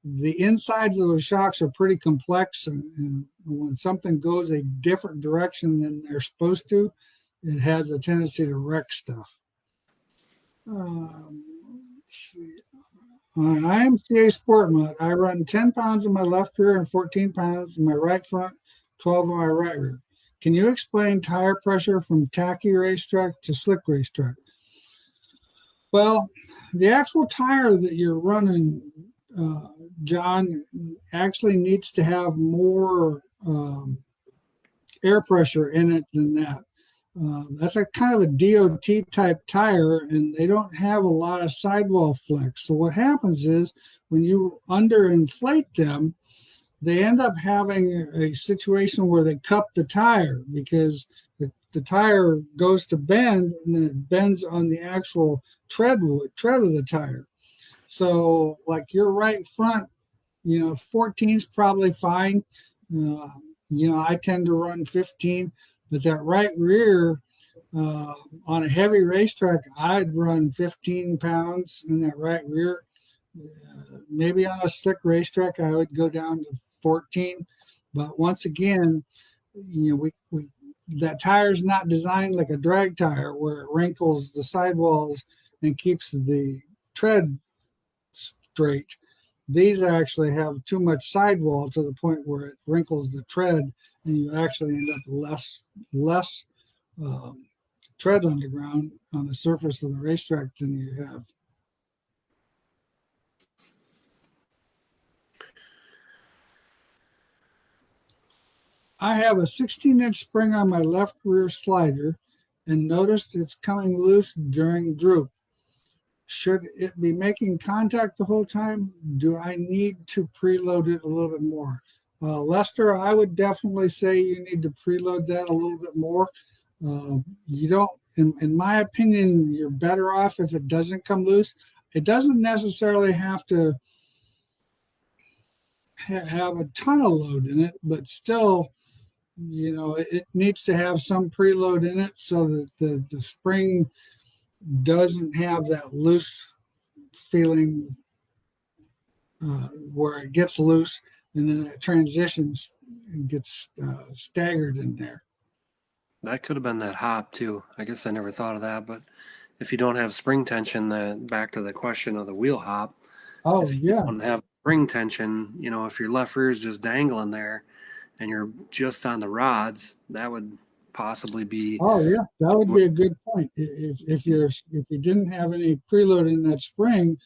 The insides of those shocks are pretty complex, and when something goes a different direction than they're supposed to, it has a tendency to wreck stuff. Let's see. On IMCA Sport Mod, I run 10 pounds in my left rear and 14 pounds in my right front, 12 in my right rear. Can you explain tire pressure from tacky racetrack to slick racetrack? Well, the actual tire that you're running, John, actually needs to have more air pressure in it than that. That's a kind of a DOT type tire, and they don't have a lot of sidewall flex. So what happens is when you underinflate them, they end up having a situation where they cup the tire, because the tire goes to bend, and then it bends on the actual tread of the tire. So like your right front, 14 is probably fine. I tend to run 15, but that right rear, on a heavy racetrack, I'd run 15 pounds in that right rear. Maybe on a slick racetrack, I would go down to 14. But once again, we that tire's not designed like a drag tire where it wrinkles the sidewalls and keeps the tread straight. These actually have too much sidewall to the point where it wrinkles the tread, and you actually end up less tread on the ground on the surface of the racetrack than you have. I have a 16-inch spring on my left rear slider and noticed it's coming loose during droop. Should it be making contact the whole time? Do I need to preload it a little bit more? Lester, I would definitely say you need to preload that a little bit more. You don't, in my opinion, you're better off if it doesn't come loose. It doesn't necessarily have to have a ton of load in it, but still, it needs to have some preload in it so that the spring doesn't have that loose feeling where it gets loose and then it transitions and gets staggered in there. That could have been that hop too. I guess I never thought of that, but if you don't have spring tension, then back to the question of the wheel hop. Oh, if you don't have spring tension, if your left rear is just dangling there and you're just on the rods, that would possibly be. Oh yeah, that would be a good point. If you didn't have any preload in that spring,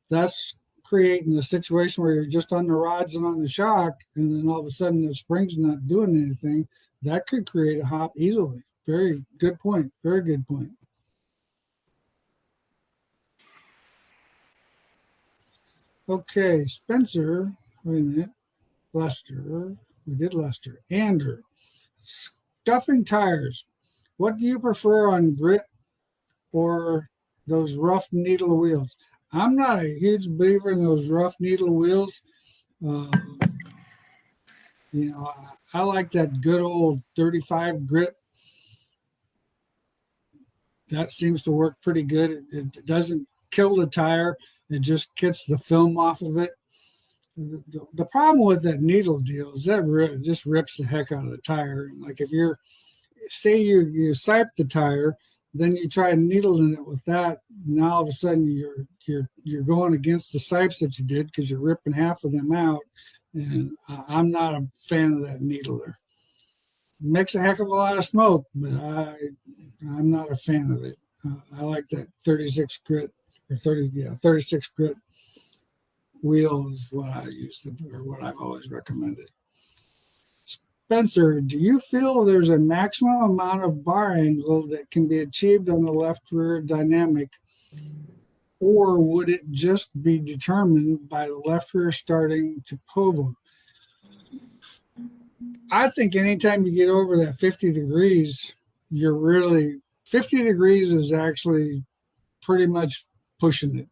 that's creating a situation where you're just on the rods and on the shock, and then all of a sudden the spring's not doing anything. That could create a hop easily. Very good point. Very good point. Okay, Spencer. Wait a minute. Lester. We did Lester. Andrew. Stuffing tires. What do you prefer on grit or those rough needle wheels? I'm not a huge believer in those rough needle wheels. I like that good old 35 grit. That seems to work pretty good. It doesn't kill the tire. It just gets the film off of it. The problem with that needle deal is that it just rips the heck out of the tire. Like if you sipe the tire, then you try needling it with that. Now all of a sudden you're going against the sipes that you did because you're ripping half of them out. And I'm not a fan of that needler. It makes a heck of a lot of smoke, but I'm not a fan of it. I like that 36 grit or 36 grit wheel is what I use or what I've always recommended. Spencer, do you feel there's a maximum amount of bar angle that can be achieved on the left rear dynamic, or would it just be determined by the left rear starting to povo? I think anytime you get over that 50 degrees, 50 degrees is actually pretty much pushing it,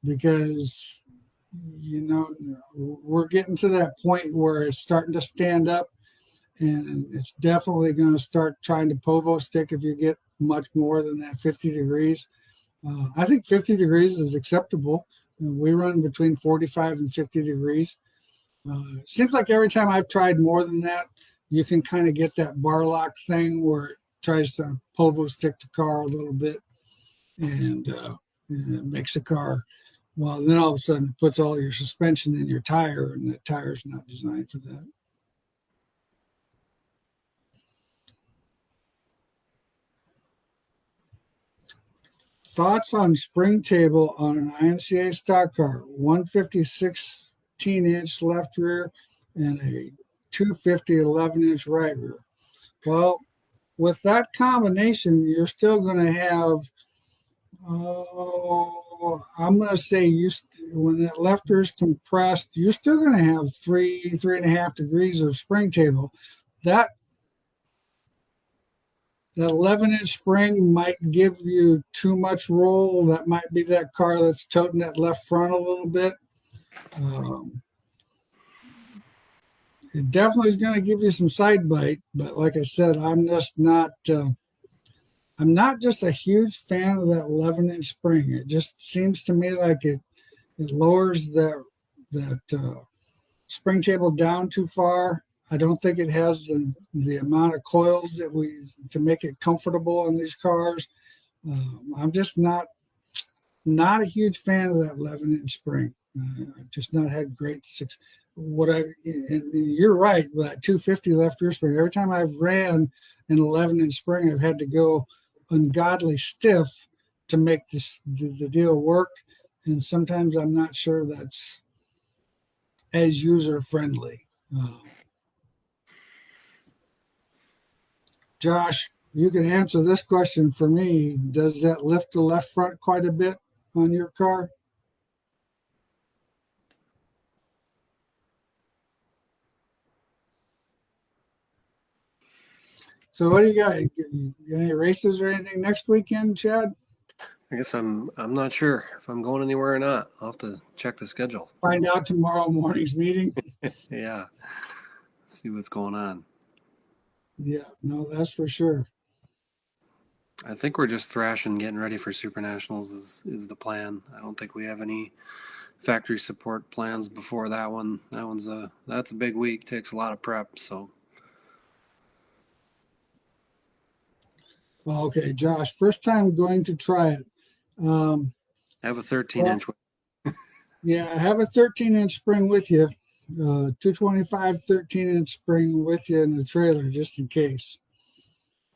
because we're getting to that point where it's starting to stand up, and it's definitely going to start trying to povo stick if you get much more than that 50 degrees. I think 50 degrees is acceptable. We run between 45 and 50 degrees. It seems like every time I've tried more than that, you can kind of get that bar lock thing where it tries to povo stick the car a little bit, and it makes the car, well, then all of a sudden it puts all your suspension in your tire, and the tire's not designed for that. Thoughts on spring table on an INCA stock car, 150 16-inch left rear and a 250 11-inch right rear. Well, with that combination, you're still going to have, I'm going to say when that left rear is compressed, you're still going to have 3.5 degrees of spring table. That 11-inch spring might give you too much roll. That might be that car that's toting that left front a little bit. It definitely is going to give you some side bite, but like I said, I'm not just a huge fan of that 11-inch spring. It just seems to me like it lowers that spring table down too far. I don't think it has the amount of coils that to make it comfortable in these cars. I'm just not a huge fan of that 11-inch spring. I've just not had great success. And you're right, with that 250 left rear spring. Every time I've ran an 11-inch spring, I've had to go ungodly stiff to make the deal work. And sometimes I'm not sure that's as user friendly. Josh, you can answer this question for me. Does that lift the left front quite a bit on your car? So what do you got? Any races or anything next weekend, Chad? I guess I'm not sure if I'm going anywhere or not. I'll have to check the schedule. Find out tomorrow morning's meeting. Yeah. See what's going on. Yeah, no, that's for sure. I think we're just thrashing, getting ready for Super Nationals is the plan. I don't think we have any factory support plans before that one. That's a big week. Takes a lot of prep. So. Well, okay, Josh, first time going to try it. I have a 13-inch. Yeah, I have a 13-inch spring with you. 225 13-inch spring with you in the trailer just in case.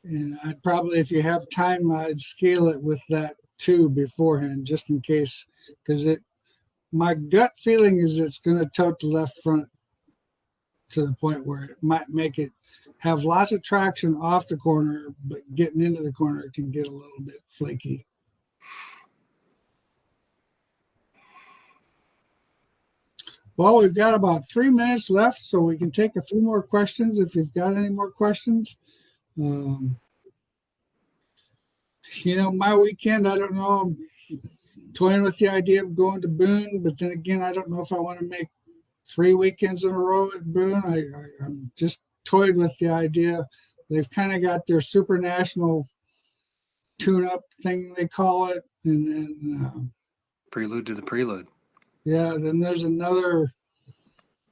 And I'd probably, if you have time, I'd scale it with that too beforehand, just in case, because my gut feeling is it's going to tote the left front to the point where it might make it have lots of traction off the corner, but getting into the corner can get a little bit flaky. Well, we've got about 3 minutes left, so we can take a few more questions if you've got any more questions. My weekend, I don't know, I'm toying with the idea of going to Boone, but then again, I don't know if I want to make 3 weekends in a row at Boone. I'm just toyed with the idea. They've kind of got their Super National tune-up thing, they call it, and then Prelude to the Prelude. Yeah, then there's another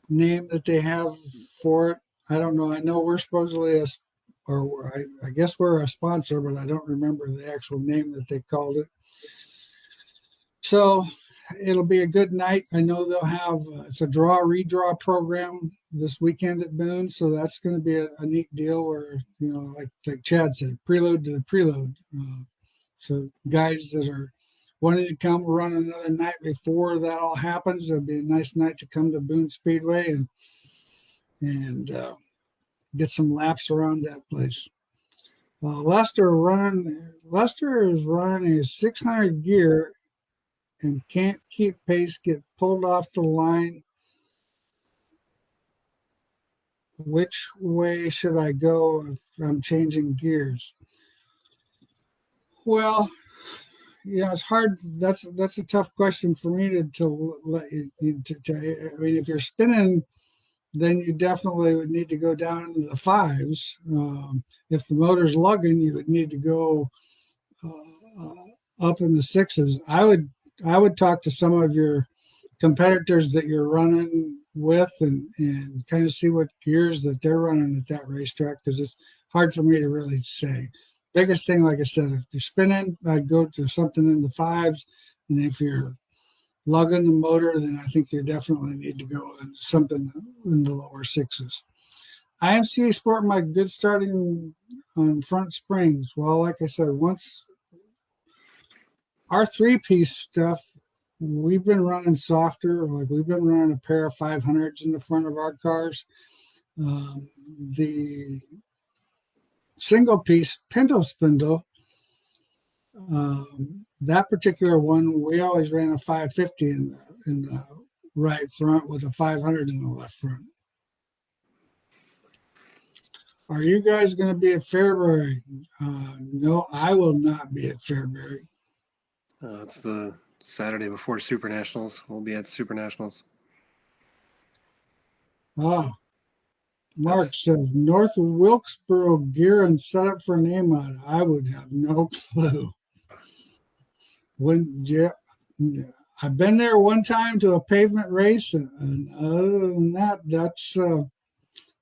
name that they have for it. I don't know. I know we're supposedly I guess we're a sponsor, but I don't remember the actual name that they called it. So it'll be a good night. I know they'll have it's a redraw program this weekend at Boone, so that's going to be a neat deal where like Chad said, prelude to the prelude. So guys that are wanting to come run another night before that all happens, it'll be a nice night to come to Boone Speedway and get some laps around that place. Lester is running a 600 gear and can't keep pace, get pulled off the line. Which way should I go if I'm changing gears? Well, it's hard. That's a tough question for me to let you. I mean, if you're spinning, then you definitely would need to go down into the fives. If the motor's lugging, you would need to go up in the sixes. I would talk to some of your competitors that you're running with and kind of see what gears that they're running at that racetrack, because it's hard for me to really say. Biggest thing, like I said, if you're spinning, I'd go to something in the fives, and if you're lugging the motor, then I think you definitely need to go into something in the lower sixes. IMCA Sport, my good starting on front springs. Well, like I said, once our 3-piece stuff, we've been running softer. Like we've been running a pair of 500s in the front of our cars. The single-piece Pinto spindle, that particular one, we always ran a 550 in the right front with a 500 in the left front. Are you guys going to be at Fairbury? No, I will not be at Fairbury. It's the Saturday before Super Nationals. We'll be at Super Nationals. Oh, Mark says North Wilkesboro gear and setup for name on it. I would have no clue. I've been there one time to a pavement race, and other than that,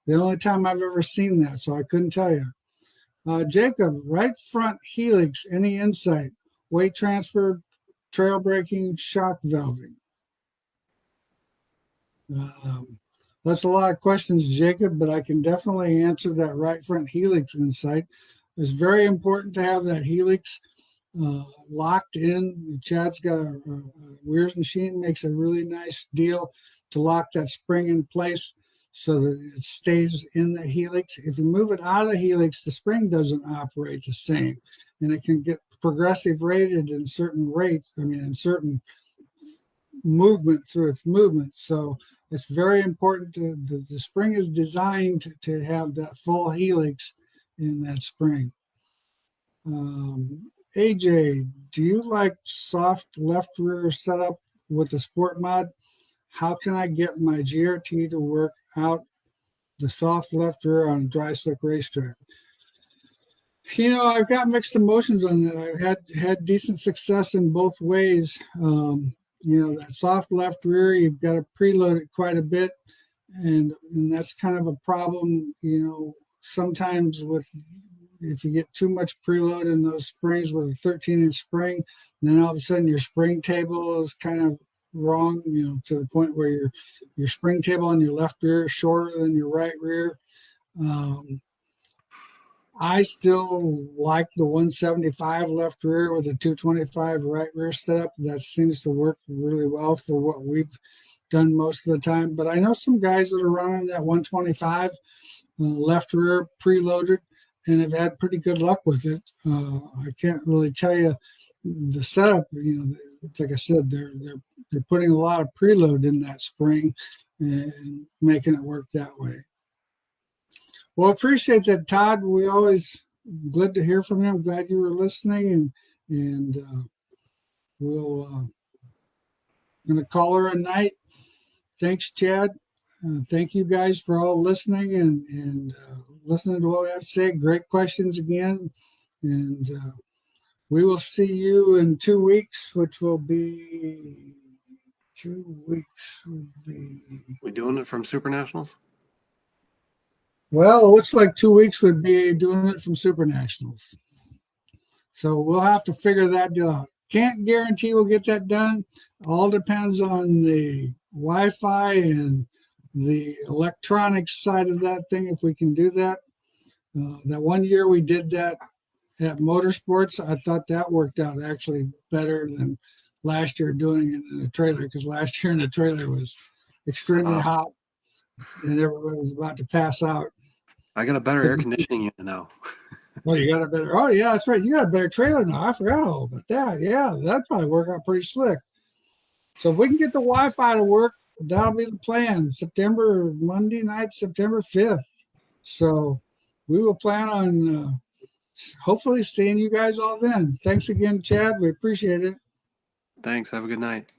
the only time I've ever seen that, so I couldn't tell you. Jacob, right front helix, any insight? Weight transfer, trail braking, shock valving. That's a lot of questions, Jacob, but I can definitely answer that right front helix insight. It's very important to have that helix locked in. Chad's got a Weir's machine makes a really nice deal to lock that spring in place so that it stays in the helix. If you move it out of the helix, the spring doesn't operate the same, and it can get progressive rated in certain rates. I mean, in certain movement through its movement. So it's very important the spring is designed to have that full helix in that spring. AJ, do you like soft left rear setup with the sport mod? How can I get my GRT to work out the soft left rear on a dry slick racetrack? You know, I've got mixed emotions on that. I've had decent success in both ways. You know, that soft left rear, you've got to preload it quite a bit, and that's kind of a problem. You know, sometimes if you get too much preload in those springs with a 13-inch spring, then all of a sudden your spring table is kind of wrong. You know, to the point where your spring table on your left rear is shorter than your right rear. I still like the 175 left rear with the 225 right rear setup. That seems to work really well for what we've done most of the time. But I know some guys that are running that 125 left rear preloaded and have had pretty good luck with it. I can't really tell you the setup. You know, like I said, they're putting a lot of preload in that spring and making it work that way. Well, appreciate that, Todd. We always glad to hear from you. I'm glad you were listening, and we'll gonna call her a night. Thanks, Chad. Thank you guys for all listening and listening to what we have to say. Great questions again, and we will see you in 2 weeks, which will be 2 weeks. We doing it from Super Nationals? Well, it looks like 2 weeks would be doing it from Super Nationals. So we'll have to figure that out. Can't guarantee we'll get that done. All depends on the Wi-Fi and the electronics side of that thing, if we can do that. That one year we did that at Motorsports, I thought that worked out actually better than last year doing it in a trailer, because last year in the trailer was extremely hot and everybody was about to pass out. I got a better air conditioning unit now. Well, you got a better, oh yeah, that's right. You got a better trailer now. I forgot all about that. Yeah, that'd probably work out pretty slick. So if we can get the Wi-Fi to work, that'll be the plan. Monday night, September 5th. So we will plan on hopefully seeing you guys all then. Thanks again, Chad. We appreciate it. Thanks. Have a good night.